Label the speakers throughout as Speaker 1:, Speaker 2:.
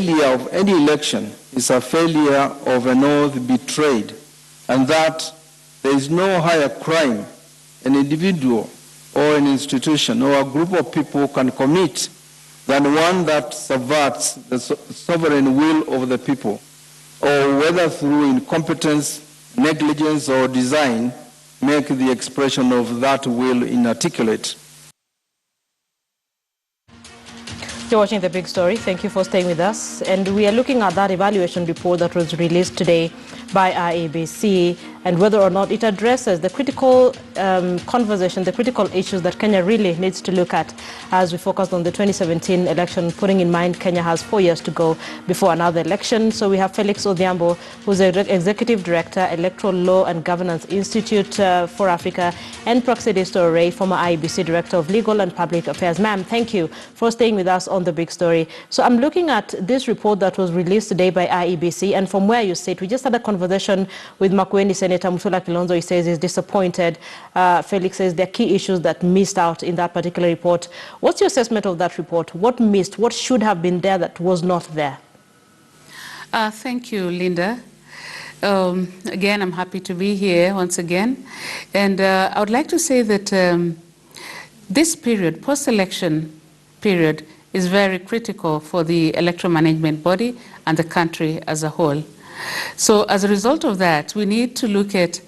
Speaker 1: failure of any election is a failure of an oath betrayed, and that there is no higher crime an individual or an institution or a group of people can commit than one that subverts the sovereign will of the people, or whether through incompetence, negligence, or design, make the expression of that will inarticulate.
Speaker 2: You're watching The Big Story. Thank you for staying with us. And we are looking at that evaluation report that was released today by IEBC and whether or not it addresses the critical conversation, the critical issues that Kenya really needs to look at as we focus on the 2017 election, putting in mind Kenya has 4 years to go before another election. So we have Felix Odhiambo, who's the Executive Director, Electoral Law and Governance Institute for Africa, and Praxedis Torre, former IEBC Director of Legal and Public Affairs. Ma'am, thank you for staying with us on The Big Story. So I'm looking at this report that was released today by IEBC, and from where you sit, we just had a conversation with Makueni Senator Wafula Chebukati. He says he's disappointed. Felix says there are key issues that missed out in that particular report. What's your assessment of that report? What missed? What should have been there that was not there?
Speaker 3: Thank you, Linda. Again, I'm happy to be here once again. And I would like to say that this period, post-election period, is very critical for the electoral management body and the country as a whole. So as a result of that, we need to look at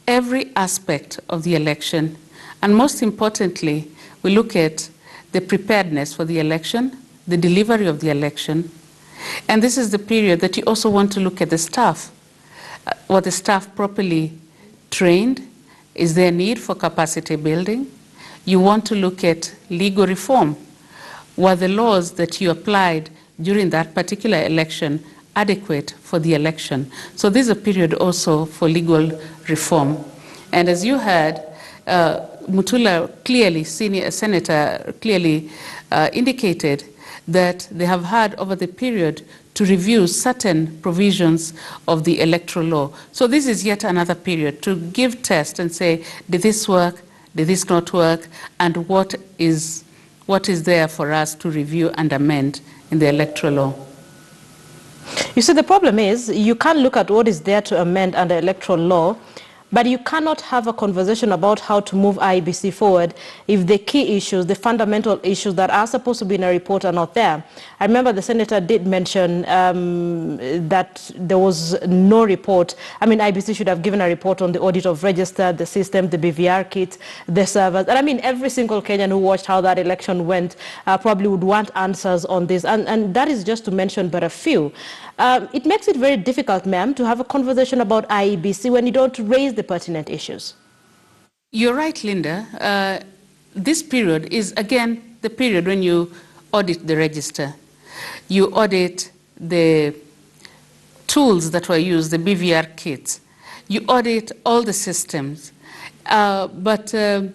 Speaker 3: every aspect of the election. And most importantly, we look at the preparedness for the election, the delivery of the election. And this is the period that you also want to look at the staff. Was the staff properly trained? Is there a need for capacity building? You want to look at legal reform. Were the laws that you applied during that particular election adequate for the election? So this is a period also for legal reform. And as you heard, Mutula clearly, senior senator, clearly indicated that they have had over the period to review certain provisions of the electoral law. So this is yet another period to give test and say, did this work, did this not work, and what is there for us to review and amend in the electoral law.
Speaker 2: You see, the problem is you can't look at what is there to amend under electoral law, but you cannot have a conversation about how to move IEBC forward if the key issues, the fundamental issues that are supposed to be in a report are not there. I remember the senator did mention that there was no report. I mean, IEBC should have given a report on the audit of register, the system, the BVR kit, the servers. And I mean, every single Kenyan who watched how that election went probably would want answers on this. And that is just to mention but a few. It makes it very difficult, ma'am, to have a conversation about IEBC when you don't raise the pertinent issues.
Speaker 3: You're right, Linda. This period is, again, the period when you audit the register. You audit the tools that were used, the BVR kits. You audit all the systems. But then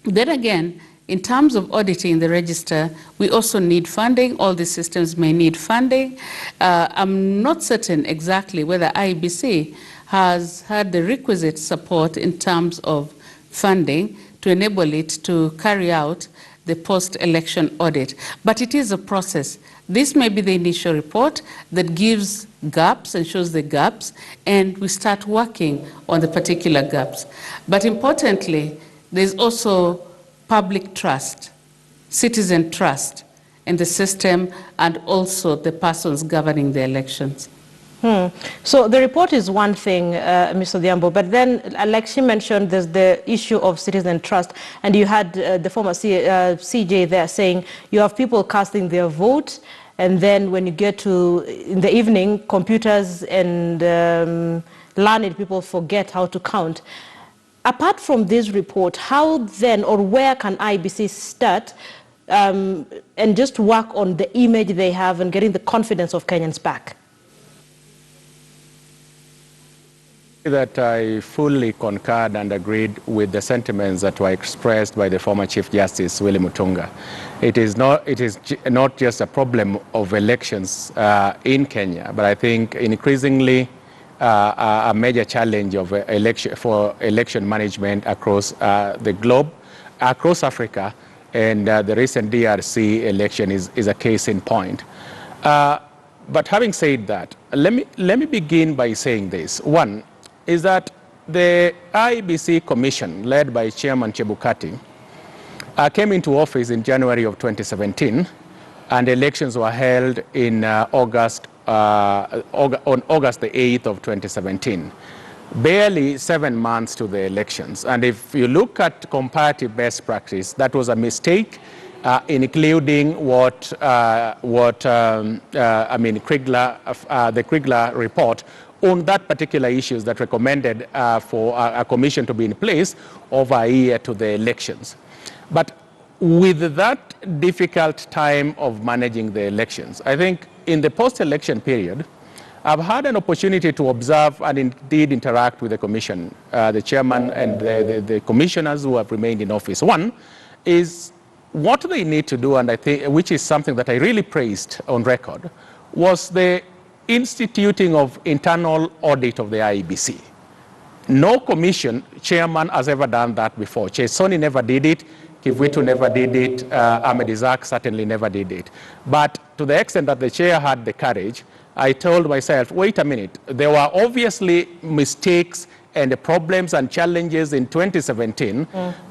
Speaker 3: again, in terms of auditing the register, we also need funding. All the systems may need funding. I'm not certain exactly whether IEBC has had the requisite support in terms of funding to enable it to carry out the post-election audit. But it is a process. This may be the initial report that gives gaps and shows the gaps, and we start working on the particular gaps. But importantly, there's also public trust, citizen trust in the system, and also the persons governing the elections.
Speaker 2: So the report is one thing, Mr. Odhiambo, but then, like she mentioned, there's the issue of citizen trust, and you had the former CJ there saying you have people casting their vote, and then when you get to, in the evening, computers and learned people forget how to count. Apart from this report, how then or where can IEBC start and just work on the image they have and getting the confidence of Kenyans back?
Speaker 4: That I fully concurred and agreed with the sentiments that were expressed by the former Chief Justice, Willy Mutunga. It is not just a problem of elections in Kenya, but I think increasingly a major challenge of election management across the globe, across Africa, and the recent DRC election is a case in point. But having said that, let me begin by saying this. One is that the IEBC Commission, led by Chairman Chebukati, came into office in January of 2017, and elections were held in on August the 8th of 2017. Barely 7 months to the elections. And if you look at comparative best practice, that was a mistake, including the Kriegler report on that particular issues that recommended for a commission to be in place over a year to the elections. But with that difficult time of managing the elections, I think in the post-election period, I've had an opportunity to observe and indeed interact with the commission, the chairman and the commissioners who have remained in office. One is what they need to do, and I think, which is something that I really praised on record, was the instituting of internal audit of the IEBC. No commission chairman has ever done that before. Chesoni never did it. Kivuitu never did it. Ahmed Isaac certainly never did it. But to the extent that the chair had the courage, I told myself, wait a minute, there were obviously mistakes and problems and challenges in 2017,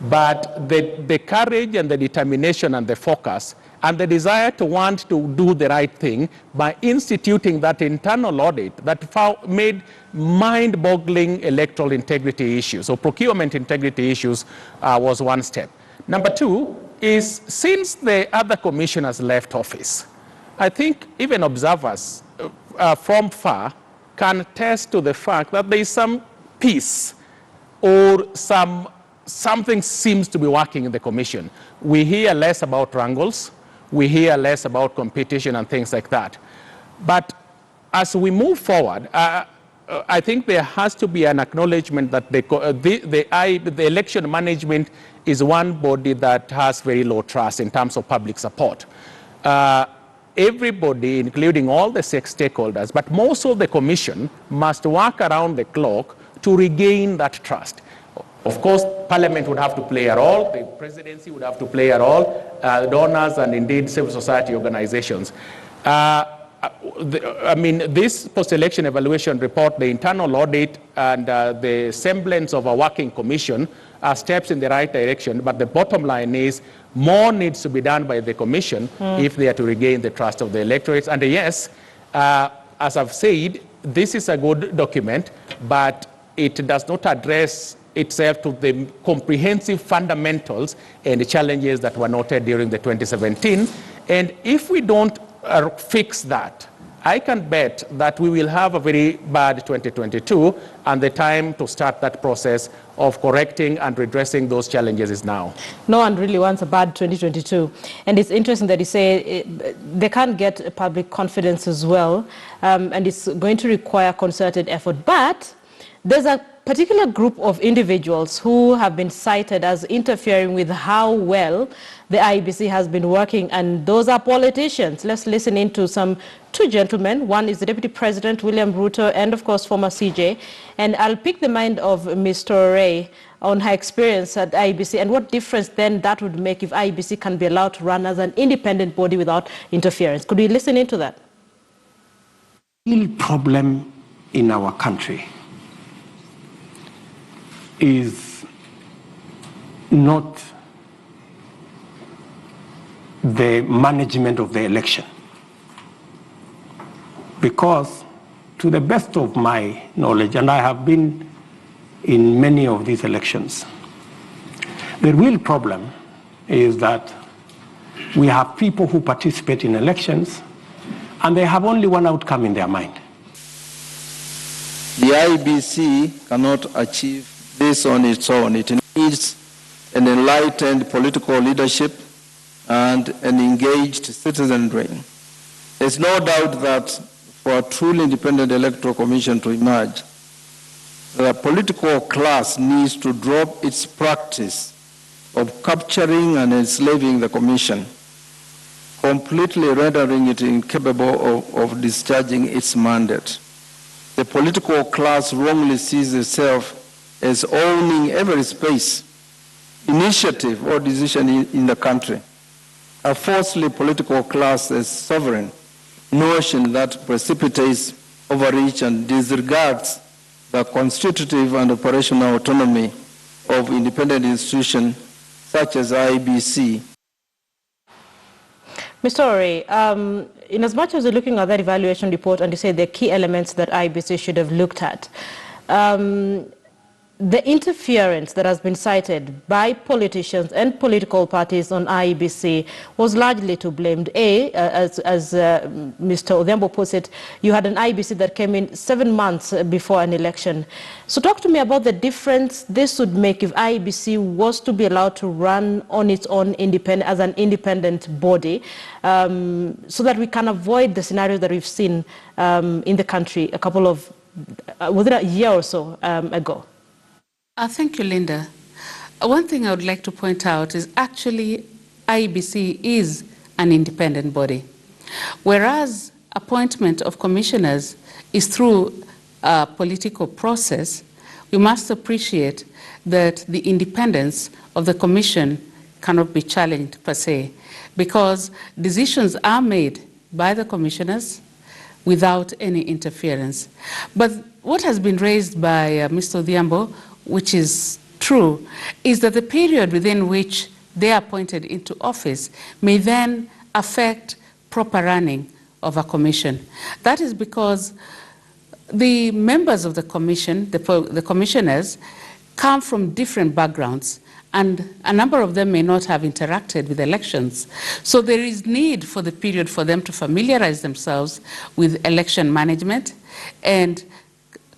Speaker 4: but the courage and the determination and the focus and the desire to want to do the right thing by instituting that internal audit that made mind-boggling electoral integrity issues. So procurement integrity issues was one step. Number two is, since the other commissioners left office, I think even observers from far can attest to the fact that there is some peace or something seems to be working in the commission. We hear less about wrangles, we hear less about competition and things like that. But as we move forward, I think there has to be an acknowledgement that the election management is one body that has very low trust in terms of public support. Everybody, including all the stakeholders, but most of the commission must work around the clock to regain that trust. Of course, Parliament would have to play a role, the presidency would have to play a role, donors and indeed civil society organizations. This post-election evaluation report, the internal audit and the semblance of a working commission are steps in the right direction, but the bottom line is more needs to be done by the commission if they are to regain the trust of the electorates. And yes, as I've said, this is a good document, but it does not address itself to the comprehensive fundamentals and the challenges that were noted during the 2017. And if we don't fix that, I can bet that we will have a very bad 2022, and the time to start that process of correcting and redressing those challenges is now.
Speaker 2: No one really wants a bad 2022. And it's interesting that you say they can't get public confidence as well, and it's going to require concerted effort. But there's a particular group of individuals who have been cited as interfering with how well the IEBC has been working, and those are politicians. Let's listen in to two gentlemen. One is the Deputy President, William Ruto, and of course, former CJ. And I'll pick the mind of Mr. Ray on her experience at IEBC and what difference then that would make if IEBC can be allowed to run as an independent body without interference. Could we listen into that?
Speaker 5: The real problem in our country is not the management of the election. Because to the best of my knowledge, and I have been in many of these elections, the real problem is that we have people who participate in elections and they have only one outcome in their mind.
Speaker 1: The IEBC cannot achieve this on its own. It needs an enlightened political leadership and an engaged citizenry. There's no doubt that for a truly independent electoral commission to emerge, the political class needs to drop its practice of capturing and enslaving the commission, completely rendering it incapable of discharging its mandate. The political class wrongly sees itself as owning every space, initiative, or decision in the country. A falsely political class as sovereign notion that precipitates overreach and disregards the constitutive and operational autonomy of independent institutions such as IEBC.
Speaker 2: Mr. Ore, in as much as you're looking at that evaluation report and you say the key elements that IEBC should have looked at, the interference that has been cited by politicians and political parties on IEBC was largely to blame. As Mr. Odhiambo puts it, you had an IEBC that came in 7 months before an election. So talk to me about the difference this would make if IEBC was to be allowed to run on its own as an independent body, so that we can avoid the scenario that we've seen in the country within a year or so ago.
Speaker 3: Thank you, Linda. One thing I would like to point out is actually IEBC is an independent body, whereas appointment of commissioners is through a political process. We must appreciate that the independence of the commission cannot be challenged per se, because decisions are made by the commissioners without any interference. But what has been raised by Mr. Odhiambo, which is true, is that the period within which they are appointed into office may then affect proper running of a commission. That is because the members of the commission, the commissioners, come from different backgrounds, and a number of them may not have interacted with elections. So there is need for the period for them to familiarize themselves with election management and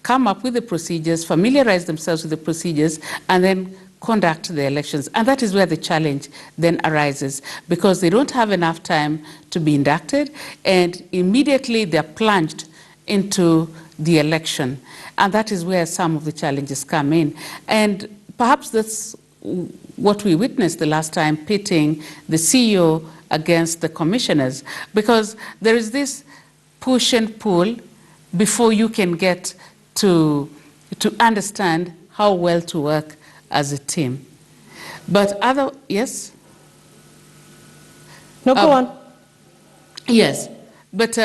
Speaker 3: come up with the procedures, familiarize themselves with the procedures, and then conduct the elections. And that is where the challenge then arises, because they don't have enough time to be inducted, and immediately they're plunged into the election. And that is where some of the challenges come in. And perhaps that's what we witnessed the last time, pitting the CEO against the commissioners, because there is this push and pull before you can get to understand how well to work as a team. But yes?
Speaker 2: No, go on.
Speaker 3: Yes, but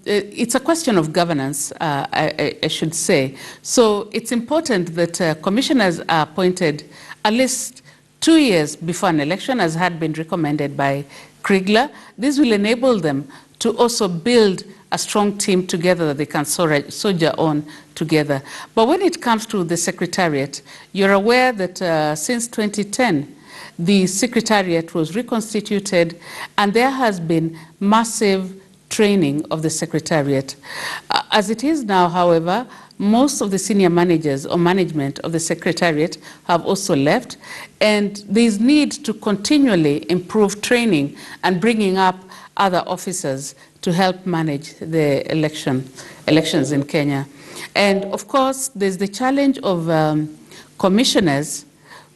Speaker 3: it's a question of governance, I should say. So it's important that commissioners are appointed at least 2 years before an election, as had been recommended by Kriegler. This will enable them to also build a strong team together that they can soldier on together. But when it comes to the Secretariat, you're aware that since 2010, the Secretariat was reconstituted, and there has been massive training of the Secretariat. As it is now, however, most of the senior managers or management of the Secretariat have also left, and there's need to continually improve training and bringing up other officers to help manage the elections in Kenya. And of course, there's the challenge of commissioners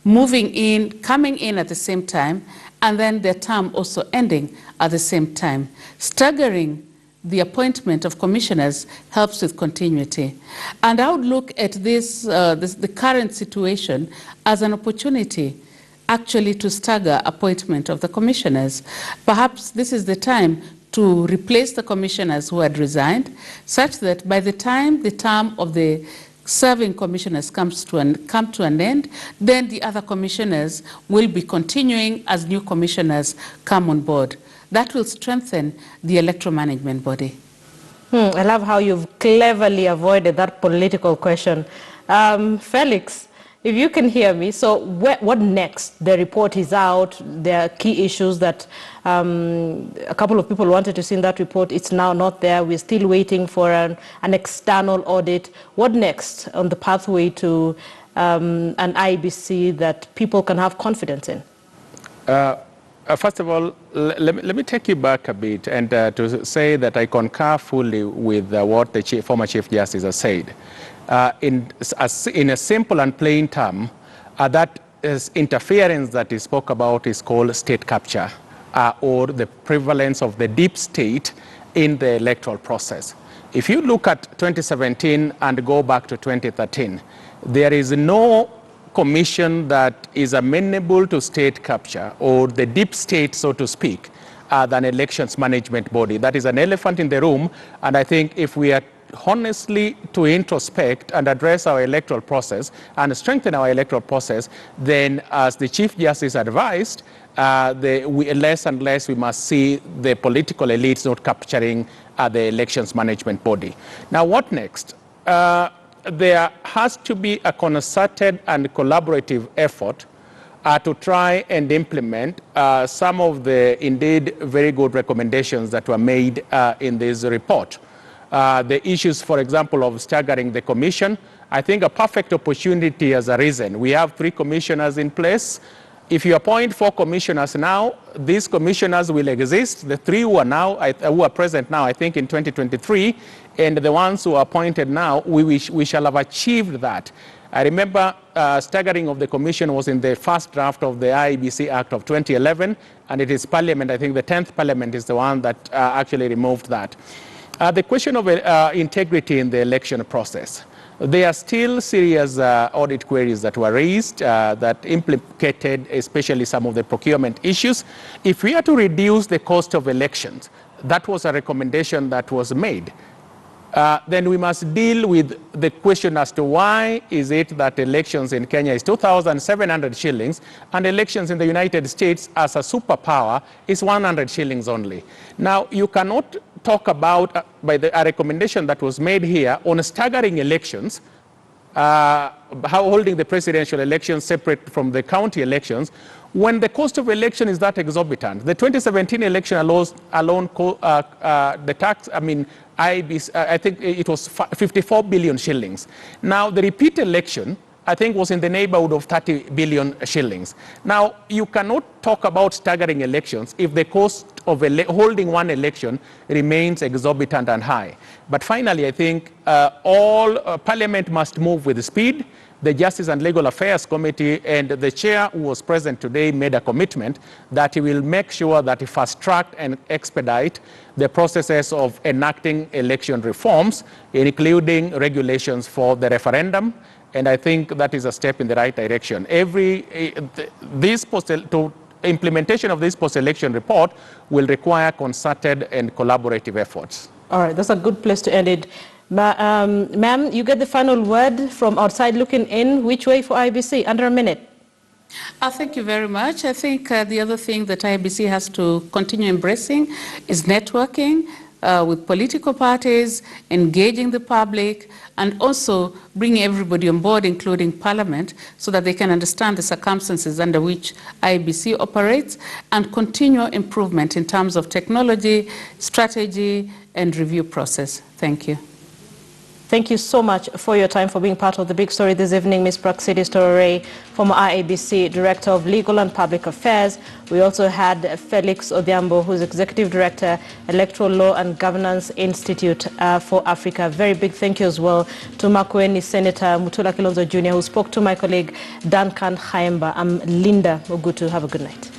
Speaker 3: coming in at the same time, and then their term also ending at the same time. Staggering the appointment of commissioners helps with continuity. And I would look at the current situation as an opportunity actually to stagger appointment of the commissioners. Perhaps this is the time to replace the commissioners who had resigned, such that by the time the term of the serving commissioners come to an end, then the other commissioners will be continuing as new commissioners come on board. That will strengthen the electoral management body.
Speaker 2: I love how you've cleverly avoided that political question. Felix, if you can hear me, so what next? The report is out. There are key issues that a couple of people wanted to see in that report. It's now not there. We're still waiting for an external audit. What next on the pathway to an IEBC that people can have confidence in?
Speaker 4: First of all, let me take you back a bit and to say that I concur fully with what the former Chief Justice has said. In a simple and plain term, that is interference that he spoke about is called state capture, or the prevalence of the deep state in the electoral process. If you look at 2017 and go back to 2013, there is no commission that is amenable to state capture or the deep state, so to speak, than elections management body. That is an elephant in the room, and I think if we are honestly to introspect and address our electoral process and strengthen our electoral process, then as the Chief Justice advised, less and less we must see the political elites not capturing the elections management body. Now, what next? There has to be a concerted and collaborative effort to try and implement some of the indeed very good recommendations that were made in this report. The issues, for example, of staggering the commission, I think a perfect opportunity has arisen. We have 3 commissioners in place. If you appoint 4 commissioners now, these commissioners will exist. The 3 who are present now, I think in 2023, and the ones who are appointed now, we shall have achieved that. I remember staggering of the commission was in the first draft of the IEBC Act of 2011, and it is Parliament, I think the 10th Parliament is the one that actually removed that. The question of integrity in the election process. There are still serious audit queries that were raised that implicated especially some of the procurement issues. If we are to reduce the cost of elections, that was a recommendation that was made. Then we must deal with the question as to why is it that elections in Kenya is 2,700 shillings and elections in the United States as a superpower is 100 shillings only. Now, you cannot talk about a recommendation that was made here on staggering elections, holding the presidential elections separate from the county elections, when the cost of election is that exorbitant. The 2017 election alone the tax, IEBC, I think it was 54 billion shillings. Now, the repeat election, I think, was in the neighborhood of 30 billion shillings. Now, you cannot talk about staggering elections if the cost of holding one election remains exorbitant and high. But finally, I think Parliament must move with speed. The Justice and Legal Affairs Committee and the chair who was present today made a commitment that he will make sure that he fast-track and expedite the processes of enacting election reforms, including regulations for the referendum. And I think that is a step in the right direction. Implementation of this post-election report will require concerted and collaborative efforts.
Speaker 2: All right, that's a good place to end it. Ma'am, you get the final word from outside looking in. Which way for IEBC? Under a minute.
Speaker 3: Thank you very much. I think the other thing that IEBC has to continue embracing is networking with political parties, engaging the public, and also bringing everybody on board, including Parliament, so that they can understand the circumstances under which IEBC operates, and continue improvement in terms of technology, strategy, and review process. Thank you.
Speaker 2: Thank you so much for your time, for being part of the big story this evening, Ms. Praxidis Torore, former IEBC Director of Legal and Public Affairs. We also had Felix Odhiambo, who's Executive Director, Electoral Law and Governance Institute for Africa. Very big thank you as well to Makueni Senator Mutula Kilonzo Jr., who spoke to my colleague Duncan Khaemba. I'm Linda Ogutu. Have a good night.